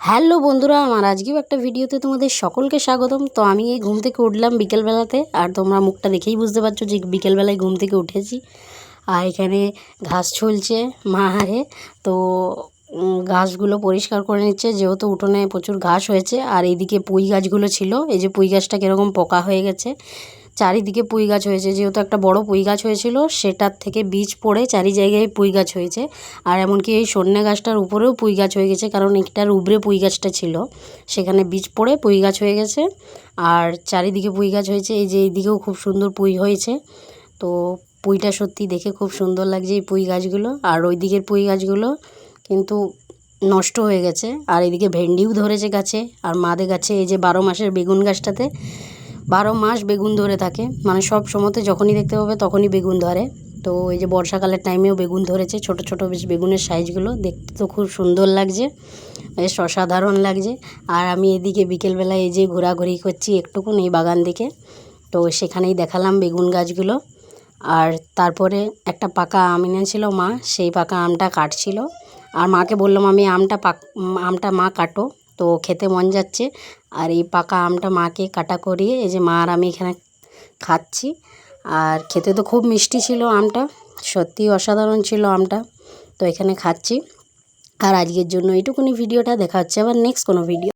Hello বন্ধুরা, আমার আজকেও একটা ভিডিওতে তোমাদের সকলকে স্বাগতম। তো আমি এই ঘুম থেকে উঠলাম বিকেলবেলাতে, আর তোমরা মুখটা দেখেই বুঝতে পারছো যে বিকেলবেলায় ঘুম থেকে উঠেছি। আর এখানে ঘাস ছুলছে মা হারে। তো ঘাসগুলো পরিষ্কার করে নিচ্ছে, যেহেতু উঠোনে প্রচুর ঘাস হয়েছে। আর এইদিকে পুঁই গাছগুলো ছিল, এই যে পুঁই গাছটা কীরকম পোকা হয়ে গেছে। চারিদিকে পুঁই গাছ হয়েছে, যেহেতু একটা বড় পুঁই গাছ হয়েছিল, সেটার থেকে বীজ পড়ে চারি জায়গায় পুঁই গাছ হয়েছে। আর এমনকি এই সন্যে গাছটার উপরেও পুঁই গাছ হয়ে গেছে, কারণ একটার উপরে পুঁই গাছটা ছিল, সেখানে বীজ পড়ে পুঁই গাছ হয়ে গেছে। আর চারিদিকে পুঁই গাছ হয়েছে, এই যে এইদিকেও খুব সুন্দর পুঁই হয়েছে। তো পুঁইটা সত্যি দেখে খুব সুন্দর লাগছে এই পুঁই গাছগুলো। আর ওই দিকের পুঁই গাছগুলো কিন্তু নষ্ট হয়ে গেছে। আর এদিকে ভেন্ডিও ধরেছে গাছে, আর মাদে গাছে এই যে 12 মাসের বেগুন গাছটাতে 12 মাস বেগুন ধরে থাকে, মানে সব সময়তে যখনই দেখতে পাবে তখনই বেগুন ধরে। তো এই যে বর্ষাকালের টাইমেও বেগুন ধরেছে, ছোট ছোট বেশ বেগুনের সাইজগুলো দেখতে তো খুব সুন্দর লাগছে, বেশ অসাধারণ লাগছে। আর আমি এদিকে বিকেলবেলায় এই যে ঘোরাঘুরি করছি একটুকুন এই বাগান দিকে, তো সেখানেই দেখালাম বেগুন গাছগুলো। আর তারপরে একটা পাকা আম এনেছিল মা, সেই পাকা আমটা কাটছিল। আর মাকে বললাম আমি আমটা মা কাটো, তো খেতে মন যাচ্ছে। আর এই পাকা আমটা মাকে কাটা করিয়ে এই যে মা আর আমি এখানে খাচ্ছি। আর খেতে তো খুব মিষ্টি ছিল আমটা, সত্যি অসাধারণ ছিল আমটা। তো এখানে খাচ্ছি। আর আজকের জন্য এইটুকুনি ভিডিওটা, দেখা হচ্ছে আবার নেক্সট কোনো ভিডিও।